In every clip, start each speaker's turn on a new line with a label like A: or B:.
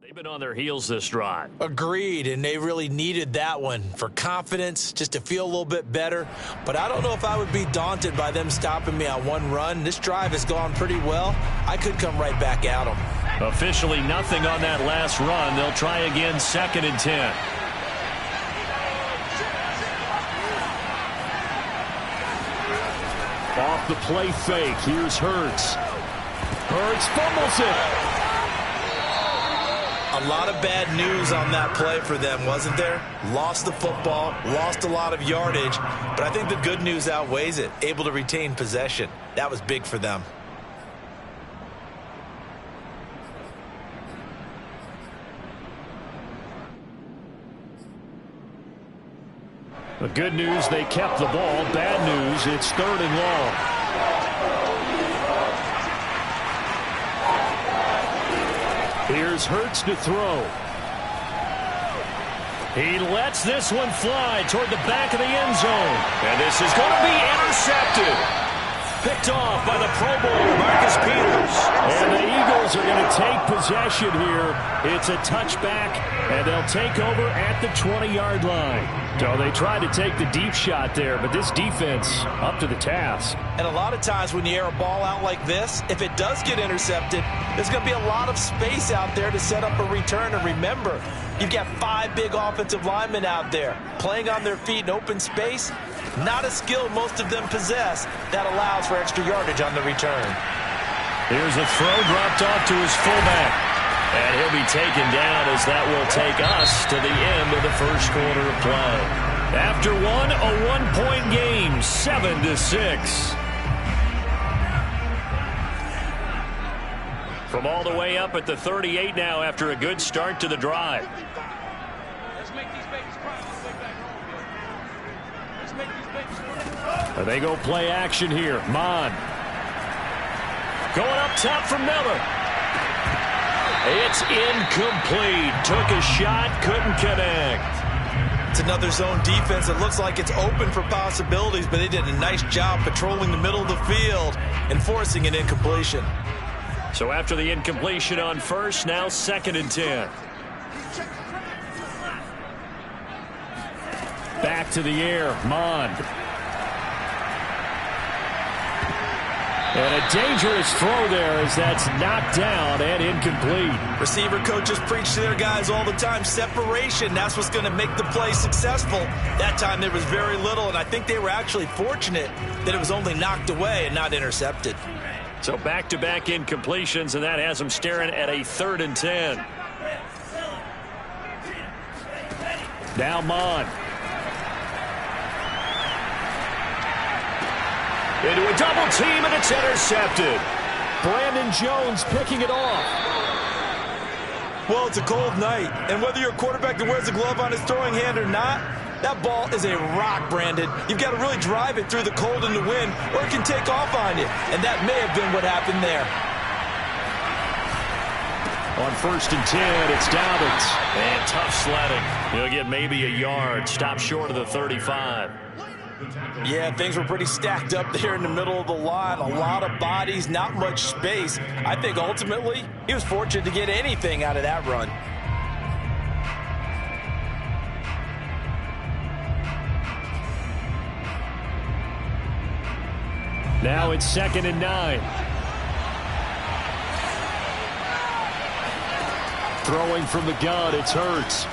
A: They've been on their heels this drive.
B: Agreed, and they really needed that one for confidence, just to feel a little bit better. But I don't know if I would be daunted by them stopping me on one run. This drive has gone pretty well. I could come right back at them.
A: Officially nothing on that last run. They'll try again, 2nd and 10. Off the play fake, here's Hurts. Hurts fumbles it.
B: A lot of bad news on that play for them, wasn't there? Lost the football, lost a lot of yardage, but I think the good news outweighs it. Able to retain possession. That was big for them.
A: The good news, they kept the ball. Bad news, it's 3rd and long. Here's Hurts to throw. He lets this one fly toward the back of the end zone. And this is going to be intercepted. Picked off by the Pro Bowler, Marcus Peters. And the Eagles are going to take possession here. It's a touchback, and they'll take over at the 20-yard line. So they tried to take the deep shot there, but this defense up to the task.
B: And a lot of times when you air a ball out like this, if it does get intercepted, there's going to be a lot of space out there to set up a return. And remember, you've got 5 big offensive linemen out there playing on their feet in open space. Not a skill most of them possess that allows for extra yardage on the return.
A: Here's a throw dropped off to his fullback. And he'll be taken down as that will take us to the end of the first quarter of play. After one, a 1-point game, 7-6. From all the way up at the 38 now after a good start to the drive. They go play action here. Mon. Going up top for Miller. It's incomplete. Took a shot, couldn't connect.
B: It's another zone defense. It looks like it's open for possibilities, but they did a nice job patrolling the middle of the field and forcing an incompletion.
A: So after the incompletion on first, now 2nd and 10. Back to the air, Mond. And a dangerous throw there as that's knocked down and incomplete.
B: Receiver coaches preach to their guys all the time. Separation, that's what's going to make the play successful. That time there was very little, and I think they were actually fortunate that it was only knocked away and not intercepted.
A: So back-to-back incompletions, and that has them staring at a 3rd and 10. Now Mon. Into a double team, and it's intercepted. Brandon Jones picking it off.
B: Well, it's a cold night, and whether you're a quarterback that wears a glove on his throwing hand or not, that ball is a rock, Brandon. You've got to really drive it through the cold and the wind, or it can take off on you, and that may have been what happened there.
A: On 1st and 10, it's Dobbins. And tough sledding. He'll get maybe a yard. Stop short of the 35.
B: Yeah, things were pretty stacked up there in the middle of the line. A lot of bodies, not much space. I think ultimately he was fortunate to get anything out of that run.
A: Now it's 2nd and 9. Throwing from the gun, it's Hurts.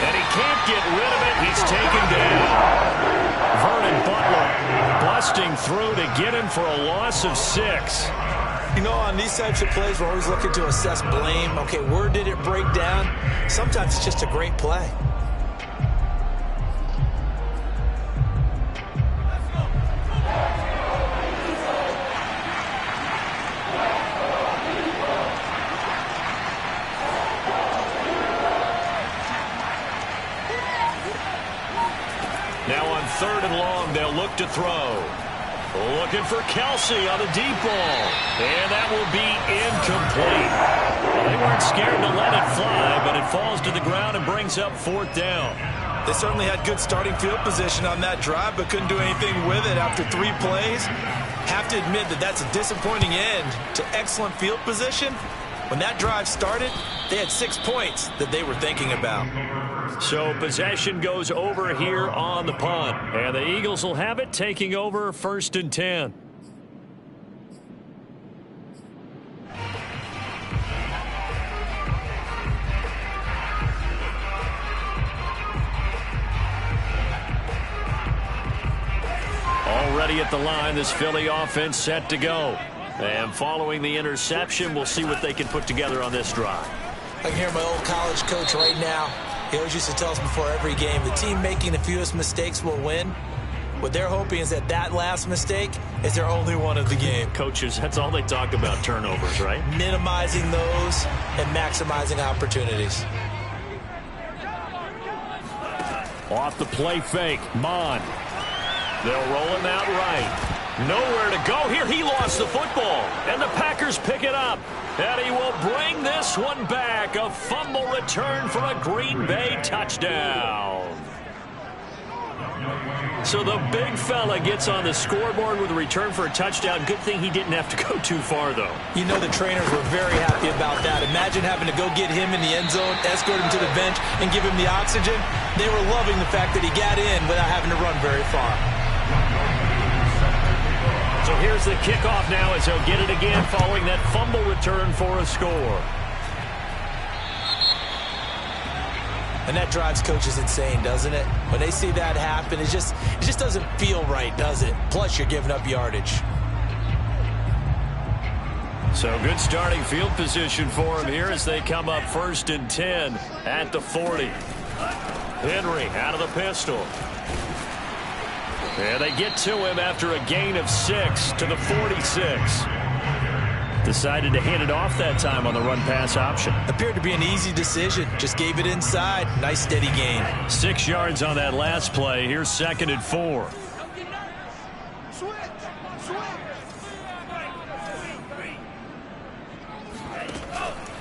A: And he can't get rid of it. He's taken down. Vernon Butler busting through to get him for a loss of 6.
B: You know, on these types of plays, we're always looking to assess blame. Okay, where did it break down? Sometimes it's just a great play.
A: Now on 3rd and long, they'll look to throw. Looking for Kelsey on the deep ball. And that will be incomplete. They weren't scared to let it fly, but it falls to the ground and brings up 4th down.
B: They certainly had good starting field position on that drive, but couldn't do anything with it after 3 plays. Have to admit that that's a disappointing end to excellent field position, When that drive started, they had 6 points that they were thinking about.
A: So possession goes over here on the punt. And the Eagles will have it, taking over 1st and 10. Already at the line, this Philly offense set to go. And following the interception, we'll see what they can put together on this drive.
B: I can hear my old college coach right now. He always used to tell us before every game, the team making the fewest mistakes will win. What they're hoping is that last mistake is their only one of the game.
A: Coaches, that's all they talk about, turnovers, right?
B: Minimizing those and maximizing opportunities.
A: Off the play fake, Mond. They'll roll him out right. Nowhere to go here. He lost the football. And the Packers pick it up. And he will bring this one back. A fumble return for a Green Bay touchdown. So the big fella gets on the scoreboard with a return for a touchdown. Good thing he didn't have to go too far, though.
B: You know the trainers were very happy about that. Imagine having to go get him in the end zone, escort him to the bench, and give him the oxygen. They were loving the fact that he got in without having to run very far.
A: So here's the kickoff now as he'll get it again following that fumble return for a score.
B: And that drives coaches insane, doesn't it? When they see that happen, it just doesn't feel right, does it? Plus, you're giving up yardage.
A: So good starting field position for him here as they come up 1st and 10 at the 40. Henry out of the pistol. And they get to him after a gain of 6 to the 46. Decided to hand it off that time on the run-pass option.
B: Appeared to be an easy decision. Just gave it inside. Nice steady gain.
A: 6 yards on that last play. Here's 2nd and 4.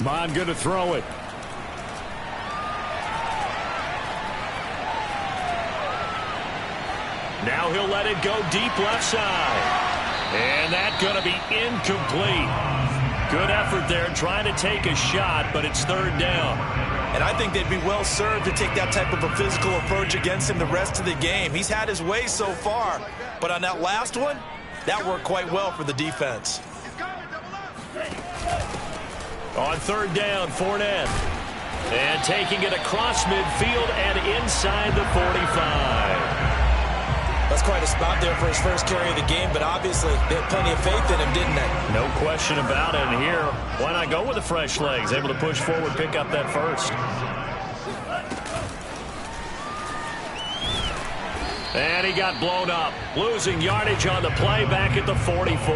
A: Mond going to throw it. Now he'll let it go deep left side. And that's going to be incomplete. Good effort there trying to take a shot, but it's 3rd down.
B: And I think they'd be well served to take that type of a physical approach against him the rest of the game. He's had his way so far, but on that last one, that worked quite well for the defense.
A: On 3rd down, Fournette. And taking it across midfield and inside the 45.
B: That's quite a spot there for his first carry of the game, but obviously they had plenty of faith in him, didn't they?
A: No question about it. And here, why not go with the fresh legs? Able to push forward, pick up that first. And he got blown up. Losing yardage on the play back at the 44.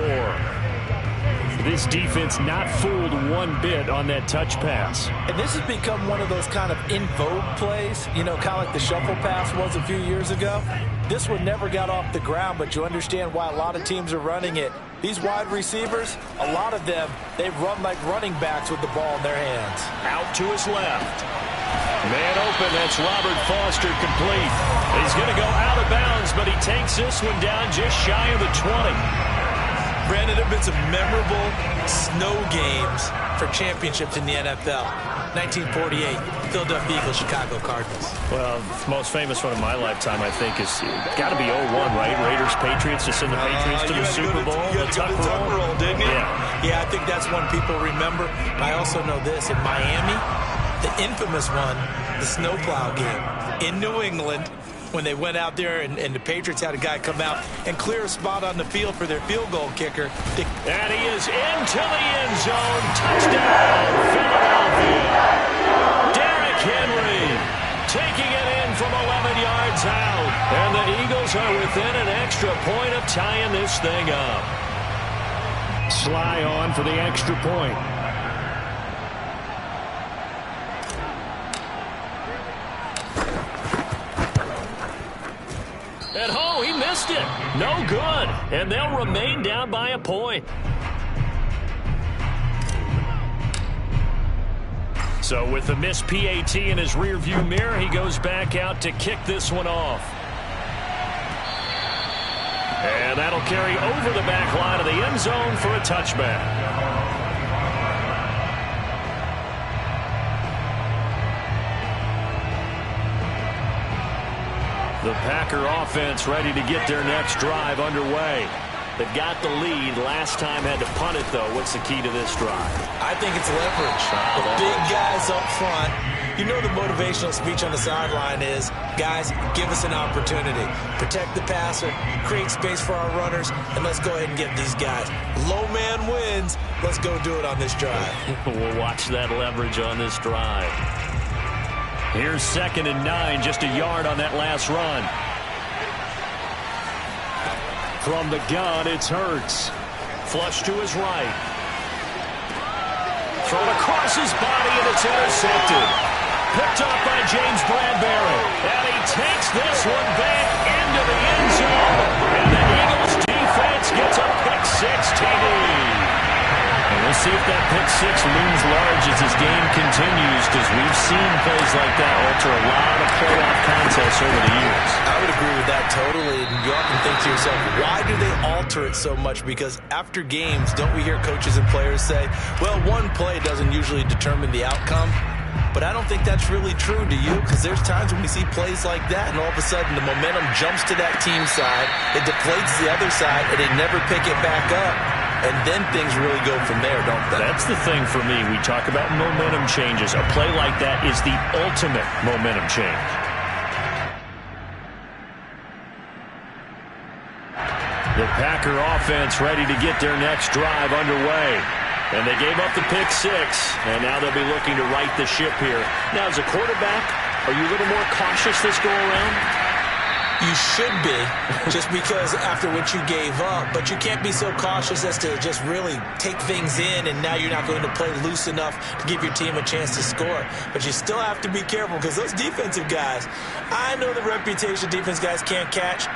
A: This defense not fooled one bit on that touch pass.
B: And this has become one of those kind of in vogue plays, you know, kind of like the shuffle pass was a few years ago. This one never got off the ground, but you understand why a lot of teams are running it. These wide receivers, a lot of them, they run like running backs with the ball in their hands.
A: Out to his left. Man open, that's Robert Foster complete. He's going to go out of bounds, but he takes this one down just shy of the 20.
B: Brandon, there have been some memorable snow games for championships in the NFL. 1948, Philadelphia Eagles, Chicago Cardinals.
A: Well, the most famous one of my lifetime, I think, is got to be 01, right? Raiders, Patriots, to send the Patriots to the Super Bowl.
B: You had to go to the tuck roll, didn't you?
A: Yeah,
B: I think that's one people remember. I also know this. In Miami, the infamous one, the snowplow game in New England, when they went out there and the Patriots had a guy come out and clear a spot on the field for their field goal kicker.
A: And he is into the end zone. Touchdown, Philadelphia. Derrick Henry taking it in from 11 yards out. And the Eagles are within an extra point of tying this thing up. Sly on for the extra point. At home, he missed it. No good. And they'll remain down by a point. So with the missed PAT in his rearview mirror, he goes back out to kick this one off. And that'll carry over the back line of the end zone for a touchback. The Packer offense ready to get their next drive underway. They've got the lead. Last time had to punt it, though. What's the key to this drive?
B: I think it's leverage. The big guys up front. You know the motivational speech on the sideline is, guys, give us an opportunity. Protect the passer, create space for our runners, and let's go ahead and get these guys. Low man wins. Let's go do it on this drive.
A: We'll watch that leverage on this drive. Here's 2nd and 9, just a yard on that last run. From the gun, it's Hurts. Flush to his right. Thrown across his body, and it's intercepted. Picked up by James Bradbury. And he takes this one back into the end zone. And the Eagles defense gets a pick-6 TD. And we'll see if that pick-6 looms large as this game continues, because we've seen plays like that alter a lot of playoff contests over the years.
B: I would agree with that totally. And you often think to yourself, why do they alter it so much? Because after games, don't we hear coaches and players say, well, one play doesn't usually determine the outcome? But I don't think that's really true, do you? Because there's times when we see plays like that, and all of a sudden the momentum jumps to that team side, it deflates the other side, and they never pick it back up. And then things really go from there, don't they?
A: That's the thing for me. We talk about momentum changes. A play like that is the ultimate momentum change. The Packer offense ready to get their next drive underway. And they gave up the pick-6, and now they'll be looking to right the ship here. Now, as a quarterback, are you a little more cautious this go-around?
B: You should be, just because after what you gave up. But you can't be so cautious as to just really take things in, and now you're not going to play loose enough to give your team a chance to score. But you still have to be careful, because those defensive guys, I know the reputation defense guys can't catch.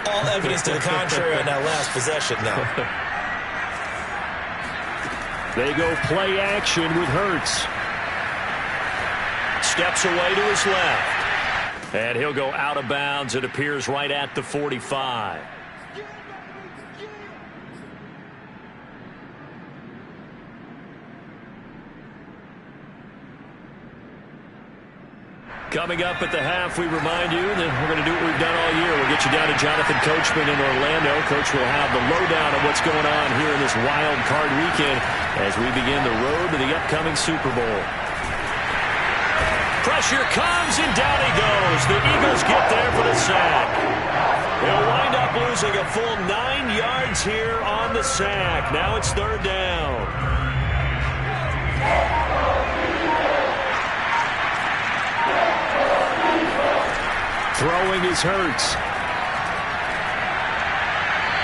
B: All evidence to the contrary on that last possession now.
A: They go play action with Hurts. Steps away to his left. And he'll go out of bounds. It appears right at the 45. Coming up at the half, we remind you that we're going to do what we've done all year. We'll get you down to Jonathan Coachman in Orlando. Coach will have the lowdown of what's going on here in this wild card weekend as we begin the road to the upcoming Super Bowl. Pressure comes, and down he goes. The Eagles get there for the sack. They'll wind up losing a full 9 yards here on the sack. Now it's 3rd down. Throwing is Hurts.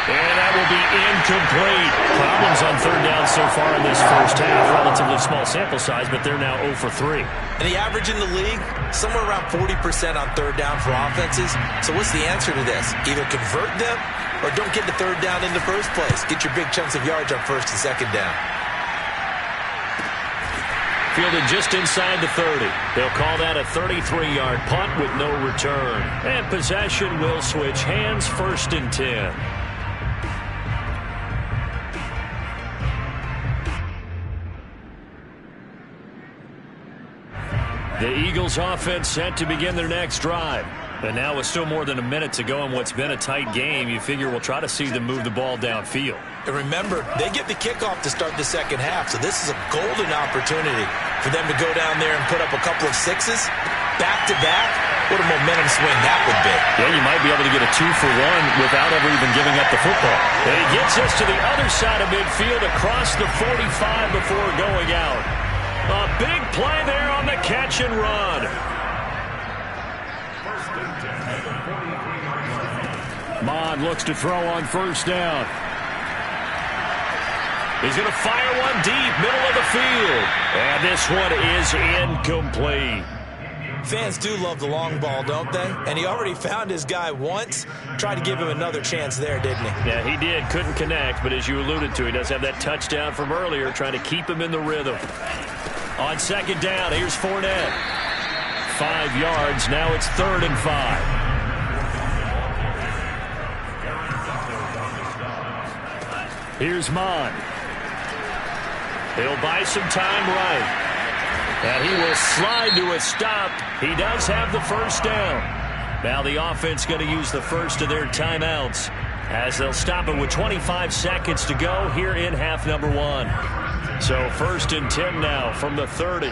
A: And that will be incomplete. Problems on 3rd down so far in this first half. Relatively small sample size, but they're now 0 for 3.
B: And the average in the league, somewhere around 40% on 3rd down for offenses. So what's the answer to this? Either convert them or don't get the 3rd down in the first place. Get your big chunks of yards on 1st and 2nd down.
A: Fielded just inside the 30. They'll call that a 33-yard punt with no return. And possession will switch hands, 1st and 10. The Eagles offense set to begin their next drive. And now with still more than a minute to go in what's been a tight game, you figure we'll try to see them move the ball downfield.
B: And remember, they get the kickoff to start the second half, so this is a golden opportunity for them to go down there and put up a couple of 6s back-to-back. What a momentum swing that would be.
A: Yeah, you might be able to get a 2-for-1 without ever even giving up the football. And he gets us to the other side of midfield across the 45 before going out. A big play there on the catch and run. Mond looks to throw on 1st down. He's going to fire one deep, middle of the field. And this one is incomplete.
B: Fans do love the long ball, don't they? And he already found his guy once. Tried to give him another chance there, didn't he?
A: Yeah, he did. Couldn't connect, but as you alluded to, he does have that touchdown from earlier, trying to keep him in the rhythm. On 2nd down, here's Fournette. 5 yards. Now it's 3rd and 5. Here's Mond. He'll buy some time right. And he will slide to a stop. He does have the 1st down. Now the offense going to use the first of their timeouts as they'll stop it with 25 seconds to go here in half number 1. So 1st and 10 now from the 30.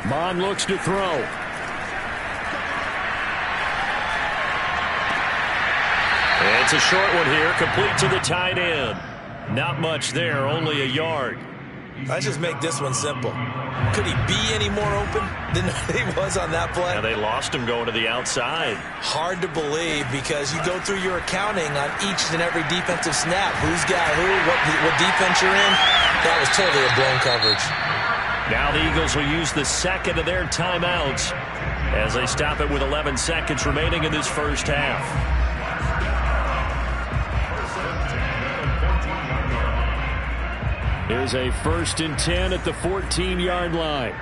A: Mond looks to throw. It's a short one here, complete to the tight end. Not much there, only a yard.
B: Let's just make this one simple. Could he be any more open than he was on that play?
A: Now they lost him going to the outside.
B: Hard to believe because you go through your accounting on each and every defensive snap. Who's got who, what defense you're in. That was totally a blown coverage.
A: Now the Eagles will use the second of their timeouts as they stop it with 11 seconds remaining in this first half. Here's a 1st and 10 at the 14-yard line.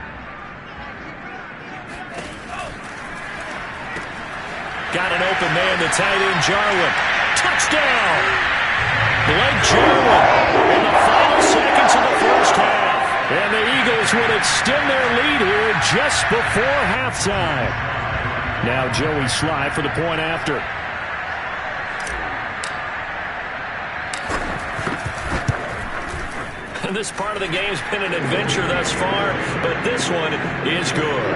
A: Got an open man, the tight end, Jarwin. Touchdown! Blake Jarwin in the final seconds of the first half. And the Eagles would extend their lead here just before halftime. Now Joey Sly for the point after. This part of the game's been an adventure thus far, but this one is good.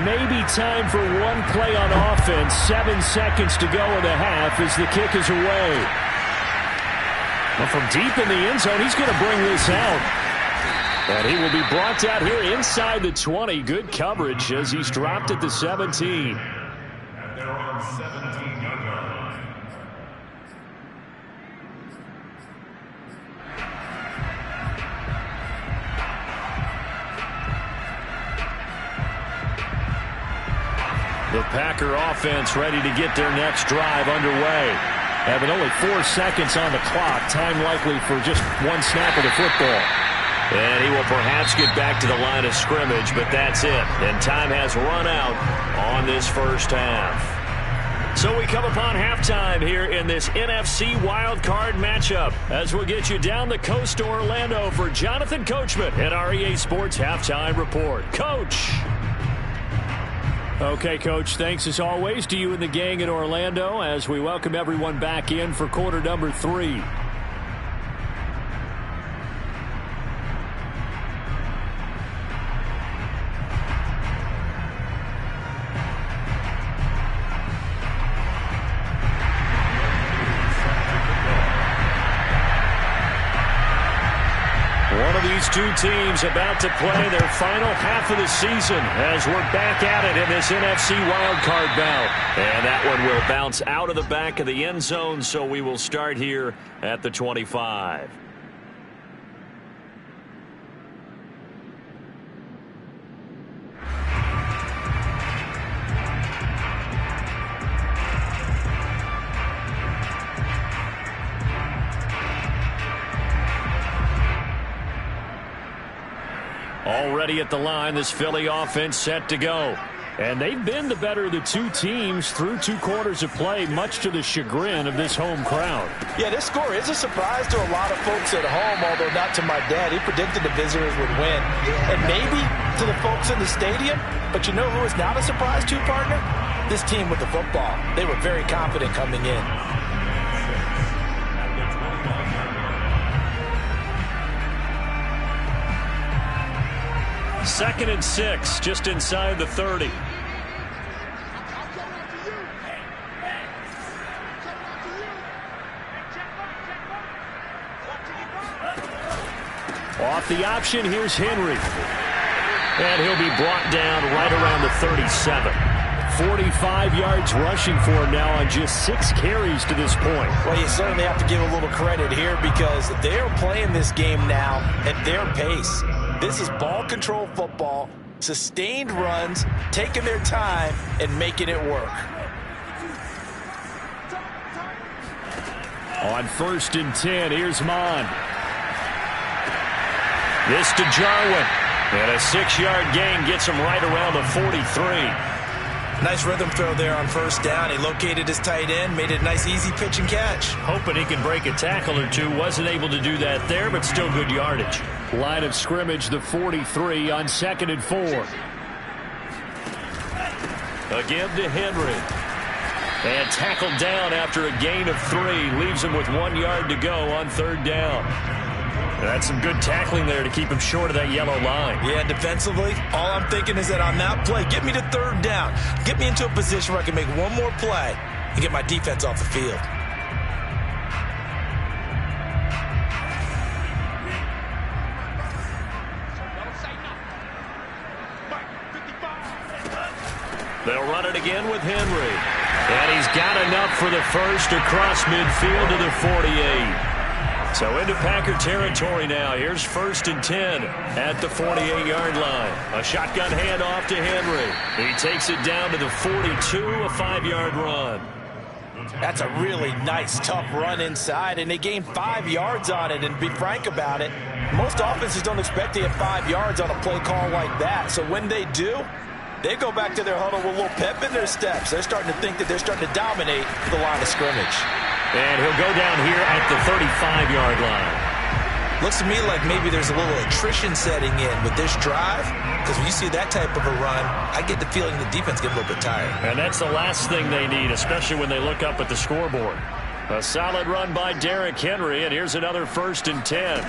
A: Maybe time for one play on offense. 7 seconds to go in the half as the kick is away. Well, from deep in the end zone, he's going to bring this out. And he will be brought out here inside the 20. Good coverage as he's dropped at the 17. The Packer offense ready to get their next drive underway. Having only 4 seconds on the clock, time likely for just one snap of the football. And he will perhaps get back to the line of scrimmage, but that's it. And time has run out on this first half. So we come upon halftime here in this NFC wildcard matchup as we'll get you down the coast to Orlando for Jonathan Coachman at our EA Sports Halftime Report. Coach. Okay, Coach, thanks as always to you and the gang in Orlando as we welcome everyone back in for quarter number 3. These two teams about to play their final half of the season as we're back at it in this NFC wildcard bout. And that one will bounce out of the back of the end zone, so we will start here at the 25. Already at the line, this Philly offense set to go. And they've been the better of the two teams through 2 quarters of play, much to the chagrin of this home crowd.
B: Yeah, this score is a surprise to a lot of folks at home, although not to my dad. He predicted the visitors would win. And maybe to the folks in the stadium. But you know who is not a surprise to, partner? This team with the football. They were very confident coming in.
A: 2nd and 6, just inside the 30. Off the option, here's Henry. And he'll be brought down right around the 37. 45 yards rushing for him now on just 6 carries to this point.
B: Well, you certainly have to give a little credit here because they're playing this game now at their pace. This is ball control football, sustained runs, taking their time and making it work.
A: On 1st and 10, here's Mond. This to Jarwin. And a 6-yard gain gets him right around the 43.
B: Nice rhythm throw there on first down. He located his tight end, made it a nice easy pitch and catch.
A: Hoping he can break a tackle or two. Wasn't able to do that there, but still good yardage. Line of scrimmage, the 43 on 2nd and 4. Again to Henry. And tackled down after a gain of 3. Leaves him with 1 yard to go on 3rd down. That's some good tackling there to keep him short of that yellow line.
B: Yeah, defensively, all I'm thinking is that on that play, get me to 3rd down. Get me into a position where I can make one more play and get my defense off the field.
A: They'll run it again with Henry. And he's got enough for the first across midfield to the 48. So into Packer territory now. Here's 1st and 10 at the 48-yard line. A shotgun handoff to Henry. He takes it down to the 42, a 5-yard run.
B: That's a really nice, tough run inside, and they gained 5 yards on it. And to be frank about it, most offenses don't expect to get 5 yards on a play call like that. So when they do, they go back to their huddle with a little pep in their steps. They're starting to think that they're starting to dominate the line of scrimmage.
A: And he'll go down here at the 35-yard line.
B: Looks to me like maybe there's a little attrition setting in with this drive, because when you see that type of a run, I get the feeling the defense gets a little bit tired.
A: And that's the last thing they need, especially when they look up at the scoreboard. A solid run by Derrick Henry, and here's another 1st and 10.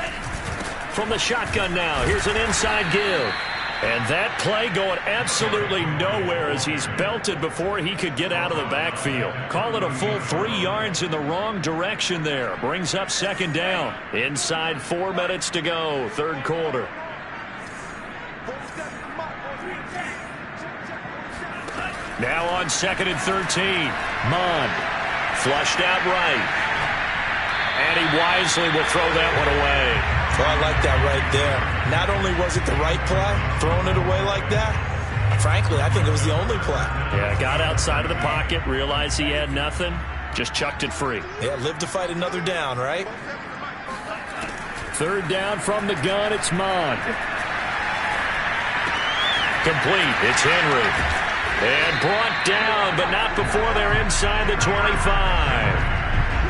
A: From the shotgun now, here's an inside give. And that play going absolutely nowhere as he's belted before he could get out of the backfield. Call it a full 3 yards in the wrong direction there. Brings up 2nd down. Inside 4 minutes to go, 3rd quarter. Now on 2nd and 13. Mond flushed out right. And he wisely will throw that one away.
B: Oh, I like that right there. Not only was it the right play, throwing it away like that, frankly, I think it was the only play.
A: Yeah, got outside of the pocket, realized he had nothing, just chucked it free.
B: Yeah, live to fight another down, right?
A: 3rd down from the gun, it's Mond. Complete, it's Henry. And brought down, but not before they're inside the 25.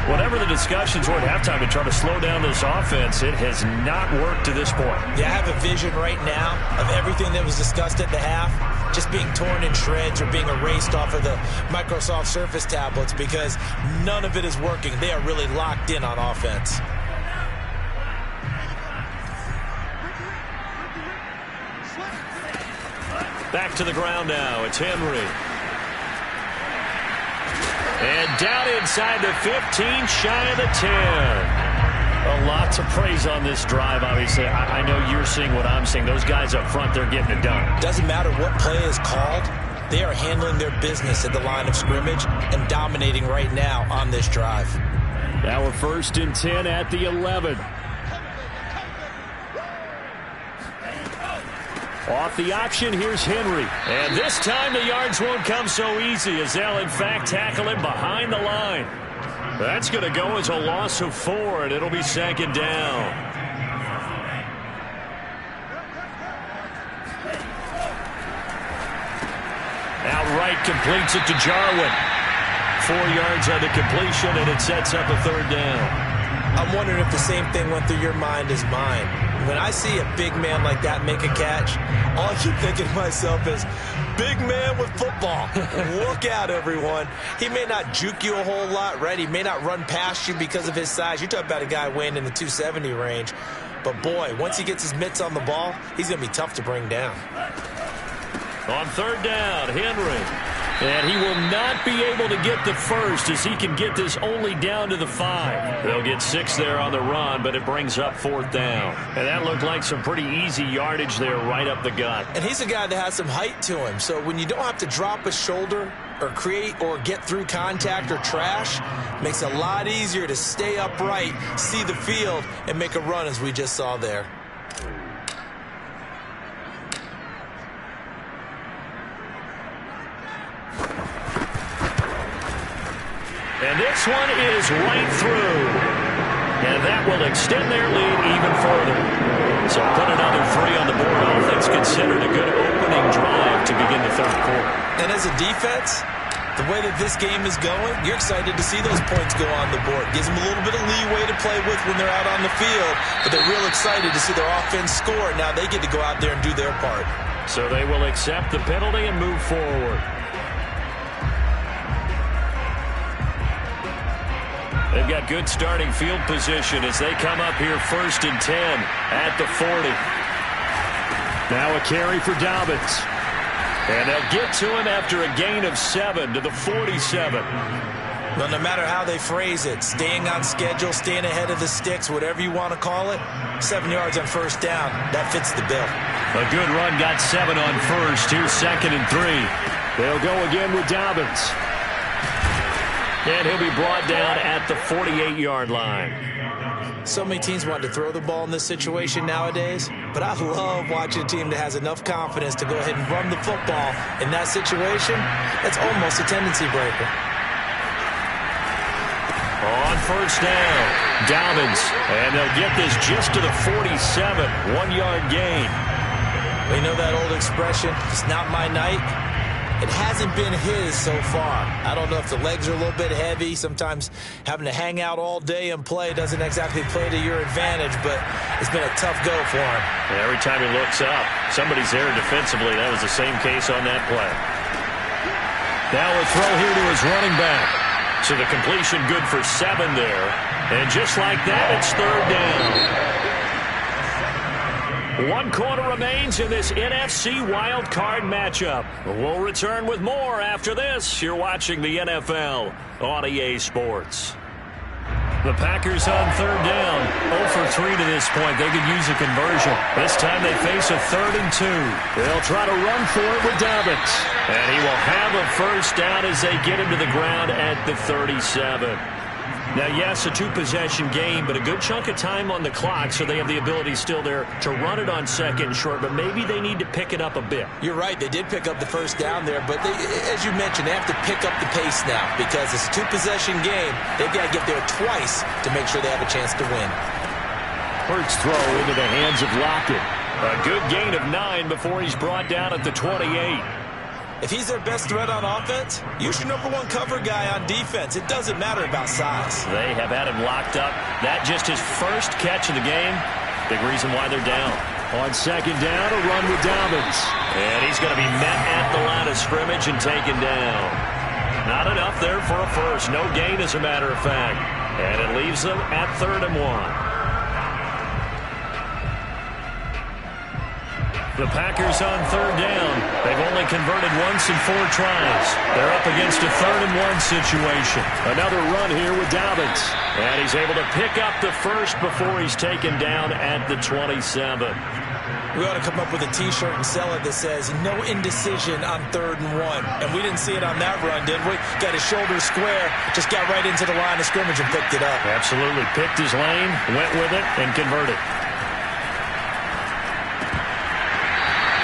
A: Whatever the discussions were at halftime to try to slow down this offense, it has not worked to this point.
B: Yeah, I have a vision right now of everything that was discussed at the half just being torn in shreds or being erased off of the Microsoft Surface tablets because none of it is working. They are really locked in on offense.
A: Back to the ground now. It's Henry. And down inside the 15, shy of the 10. A lot to praise on this drive, obviously. I know you're seeing what I'm seeing. Those guys up front, they're getting it done.
B: Doesn't matter what play is called. They are handling their business at the line of scrimmage and dominating right now on this drive.
A: Now we're 1st and 10 at the 11. Off the option, here's Henry. And this time the yards won't come so easy as they'll, in fact, tackle him behind the line. That's going to go as a loss of 4, and it'll be 2nd down. Now Wright completes it to Jarwin. 4 yards on the completion, and it sets up a 3rd down.
B: I'm wondering if the same thing went through your mind as mine. When I see a big man like that make a catch, all I keep thinking to myself is, big man with football. Look out, everyone. He may not juke you a whole lot, right? He may not run past you because of his size. You're talking about a guy weighing in the 270 range. But, boy, once he gets his mitts on the ball, he's going to be tough to bring down.
A: On 3rd down, Henry. And he will not be able to get the first as he can get this only down to the 5. They'll get 6 there on the run, but it brings up 4th down. And that looked like some pretty easy yardage there right up the gut.
B: And he's a guy that has some height to him. So when you don't have to drop a shoulder or create or get through contact or trash, it makes it a lot easier to stay upright, see the field, and make a run as we just saw there.
A: And this one is right through. And that will extend their lead even further. So put another 3 on the board. All things considered, a good opening drive to begin the 3rd quarter.
B: And as a defense, the way that this game is going, you're excited to see those points go on the board. Gives them a little bit of leeway to play with when they're out on the field, but they're real excited to see their offense score. Now they get to go out there and do their part.
A: So they will accept the penalty and move forward. They've got good starting field position as they come up here 1st and 10 at the 40. Now a carry for Dobbins. And they'll get to him after a gain of 7 to the 47.
B: Well, no matter how they phrase it, staying on schedule, staying ahead of the sticks, whatever you want to call it, 7 yards on 1st down, that fits the bill.
A: A good run got 7 on 1st. Here's 2nd and 3. They'll go again with Dobbins. And he'll be brought down at the 48-yard line.
B: So many teams want to throw the ball in this situation nowadays, but I love watching a team that has enough confidence to go ahead and run the football. In that situation, that's almost a tendency breaker.
A: On 1st down, Dobbins, and they'll get this just to the 47, 1-yard gain.
B: You know that old expression, it's not my night? It hasn't been his so far. I don't know if the legs are a little bit heavy. Sometimes having to hang out all day and play doesn't exactly play to your advantage, but it's been a tough go for him.
A: And every time he looks up, somebody's there defensively. That was the same case on that play. Now a throw here to his running back. So the completion good for 7 there. And just like that, it's 3rd down. 1 quarter remains in this NFC wildcard matchup. We'll return with more after this. You're watching the NFL on EA Sports. The Packers on 3rd down. 0 for 3 to this point. They could use a conversion. This time they face a 3rd and 2. They'll try to run for it with Dobbins. And he will have a 1st down as they get him to the ground at the 37. Now, yes, a 2-possession game, but a good chunk of time on the clock, so they have the ability still there to run it on 2nd and short, but maybe they need to pick it up a bit.
B: You're right. They did pick up the 1st down there, but they, as you mentioned, they have to pick up the pace now because it's a 2-possession game. They've got to get there twice to make sure they have a chance to win.
A: Hurts throw into the hands of Lockett. A good gain of 9 before he's brought down at the 28.
B: If he's their best threat on offense, use your #1 cover guy on defense. It doesn't matter about size.
A: They have had him locked up. That just his 1st catch of the game. Big reason why they're down. On 2nd down, a run with Dobbins. And he's going to be met at the line of scrimmage and taken down. Not enough there for a 1st. No gain, as a matter of fact. And it leaves them at 3rd and 1. The Packers on 3rd down. They've only converted once in 4 tries. They're up against a 3rd and 1 situation. Another run here with Dobbins. And he's able to pick up the 1st before he's taken down at the 27.
B: We ought to come up with a T-shirt and sell it that says, no indecision on 3rd and 1. And we didn't see it on that run, did we? Got his shoulder square, just got right into the line of scrimmage and picked it up.
A: Absolutely. Picked his lane, went with it, and converted.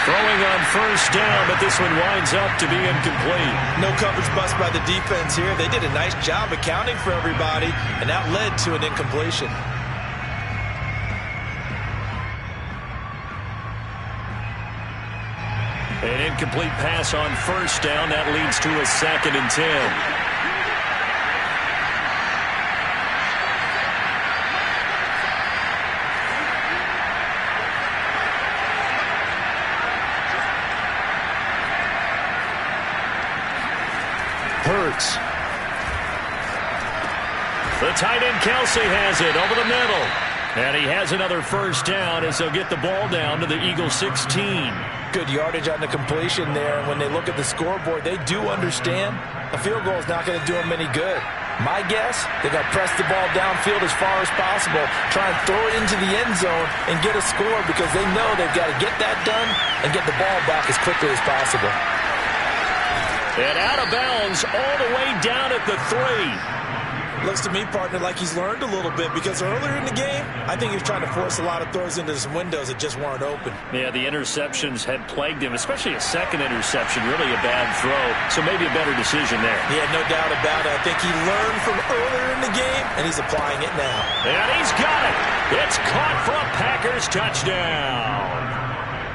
A: Throwing on 1st down, but this one winds up to be incomplete.
B: No coverage bust by the defense here. They did a nice job accounting for everybody, and that led to an incompletion.
A: An incomplete pass on 1st down. That leads to a 2nd and 10. Hurts. The tight end Kelsey has it over the middle. And he has another 1st down as they'll get the ball down to the Eagles 16.
B: Good yardage on the completion there. And when they look at the scoreboard, they do understand a field goal is not going to do them any good. My guess, they're going to press the ball downfield as far as possible, try and throw it into the end zone and get a score because they know they've got to get that done and get the ball back as quickly as possible.
A: And out of bounds all the way down at the 3.
B: Looks to me, partner, like he's learned a little bit because earlier in the game, I think he was trying to force a lot of throws into some windows that just weren't open.
A: Yeah, the interceptions had plagued him, especially a 2nd interception, really a bad throw. So maybe a better decision there.
B: Yeah, no doubt about it. I think he learned from earlier in the game, and he's applying it now.
A: And he's got it. It's caught for a Packers touchdown.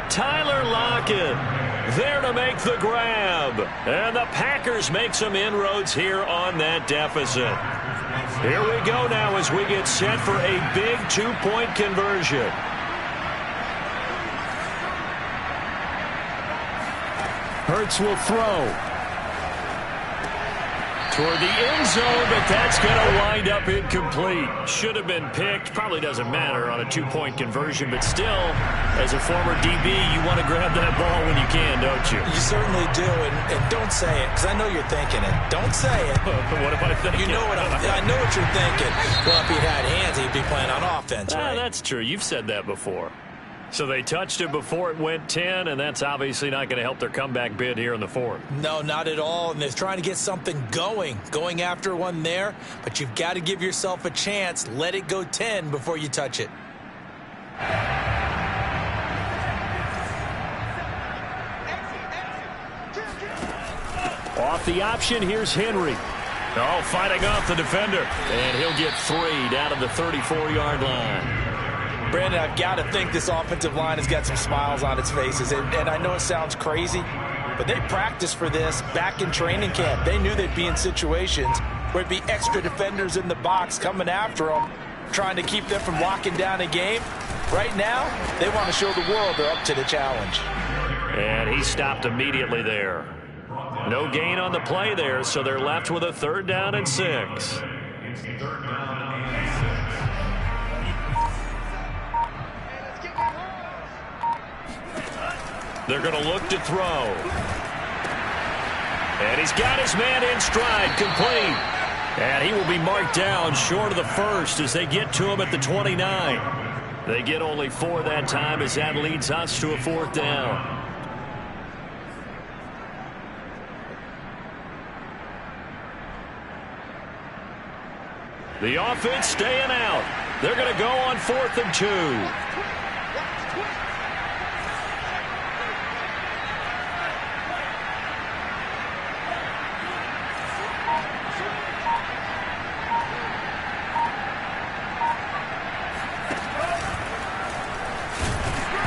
A: Tyler Lockett. there to make the grab. And the Packers make some inroads here on that deficit. Here we go now as we get set for a big two-point conversion. Hurts will throw toward the end zone, but that's going to wind up incomplete. Should have been picked. Probably doesn't matter on a two-point conversion, but still, as a former DB, you want to grab that ball when you can, don't you?
B: You certainly do, and don't say it, because I know you're thinking it. Don't say it.
A: What am I thinking?
B: You know what I know what you're thinking. Well, if he'd had hands, he'd be playing on offense, right?
A: That's true. You've said that before. So they touched it before it went 10, and that's obviously not going to help their comeback bid here in the fourth.
B: No, not at all, and they're trying to get something going after one there, but you've got to give yourself a chance. Let it go 10 before you touch it.
A: Off the option, here's Henry. Oh, fighting off the defender, and he'll get 3 down to the 34-yard line.
B: Brandon, I've got to think this offensive line has got some smiles on its faces. And I know it sounds crazy, but they practiced for this back in training camp. They knew they'd be in situations where it'd be extra defenders in the box coming after them, trying to keep them from locking down a game. Right now, they want to show the world they're up to the challenge.
A: And he stopped immediately there. No gain on the play there, so they're left with a 3rd down and 6. They're going to look to throw. And he's got his man in stride, complete. And he will be marked down short of the first as they get to him at the 29. They get only 4 that time as that leads us to a 4th down. The offense staying out. They're going to go on 4th and 2.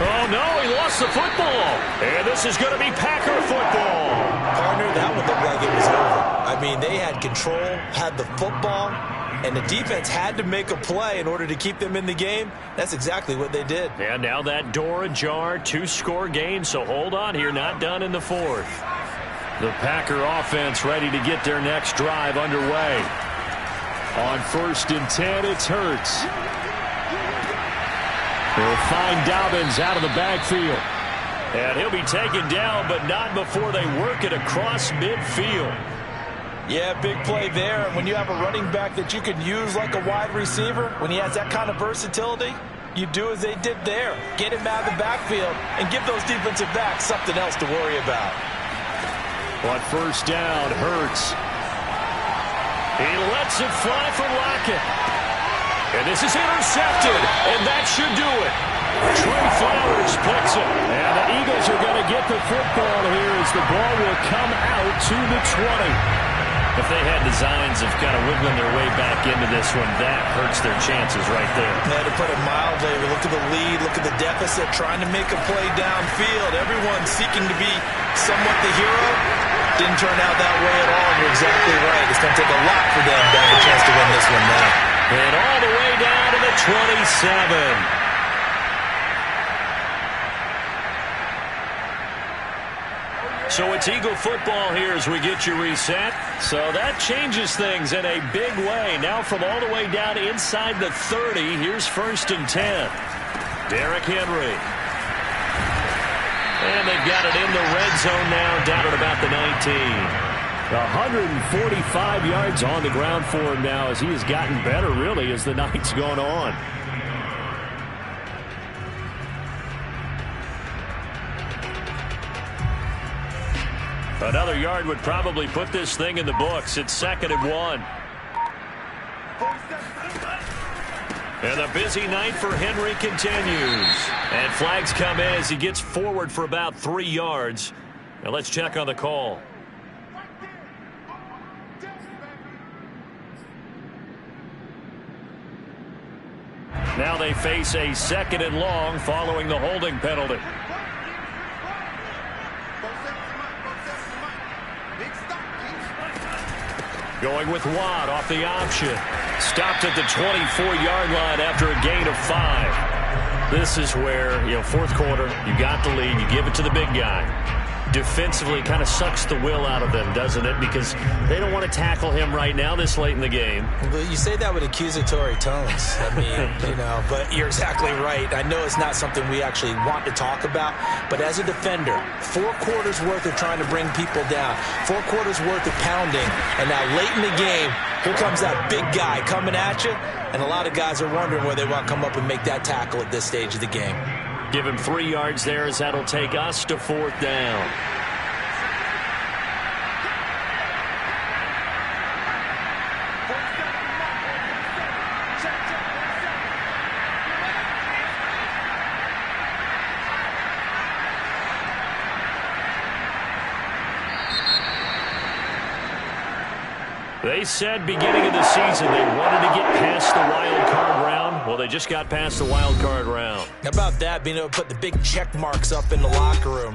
A: Oh, no, he lost the football. And this is going to be Packer football.
B: Partner, that one looked like it was over. I mean, they had control, had the football, and the defense had to make a play in order to keep them in the game. That's exactly what they did.
A: And now that door ajar, 2-score game, so hold on here, not done in the 4th. The Packer offense ready to get their next drive underway. On 1st and 10, it's Hurts. They'll find Dobbins out of the backfield. And he'll be taken down, but not before they work it across midfield.
B: Yeah, big play there. And when you have a running back that you can use like a wide receiver, when he has that kind of versatility, you do as they did there. Get him out of the backfield and give those defensive backs something else to worry about.
A: On 1st down, Hurts. He lets it fly for Lockett. And this is intercepted, and that should do it. Trey Flowers picks it. And the Eagles are going to get the football here as the ball will come out to the 20. If they had designs of kind of wiggling their way back into this one, that hurts their chances right there.
B: Yeah, to put it mildly, look at the lead, look at the deficit, trying to make a play downfield. Everyone seeking to be somewhat the hero. Didn't turn out that way at all, and you're exactly right. It's going to take a lot for them to have a chance to win this one now.
A: And all the way down to the 27. So it's Eagle football here as we get you reset. So that changes things in a big way. Now from all the way down inside the 30, here's 1st and 10. Derrick Henry. And they've got it in the red zone now, down at about the 19. 145 yards on the ground for him now as he has gotten better, really, as the night's gone on. Another yard would probably put this thing in the books. It's 2nd and 1. And the busy night for Henry continues. And flags come in as he gets forward for about 3 yards. Now let's check on the call. Now they face a 2nd and long following the holding penalty. Going with Watt off the option. Stopped at the 24-yard line after a gain of 5. This is where, fourth quarter, you got the lead, you give it to the big guy. Defensively, kind of sucks the will out of them, doesn't it? Because they don't want to tackle him right now this late in the game.
B: Well, you say that with accusatory tones. I mean, but you're exactly right. I know it's not something we actually want to talk about, but as a defender, 4 quarters worth of trying to bring people down, 4 quarters worth of pounding, and now late in the game, here comes that big guy coming at you, and a lot of guys are wondering whether they want to come up and make that tackle at this stage of the game.
A: Give him 3 yards there as that'll take us to 4th down. They said beginning of the season they wanted to get past the wild card round. Well, they just got past the wild card round.
B: How about that, being able to put the big check marks up in the locker room?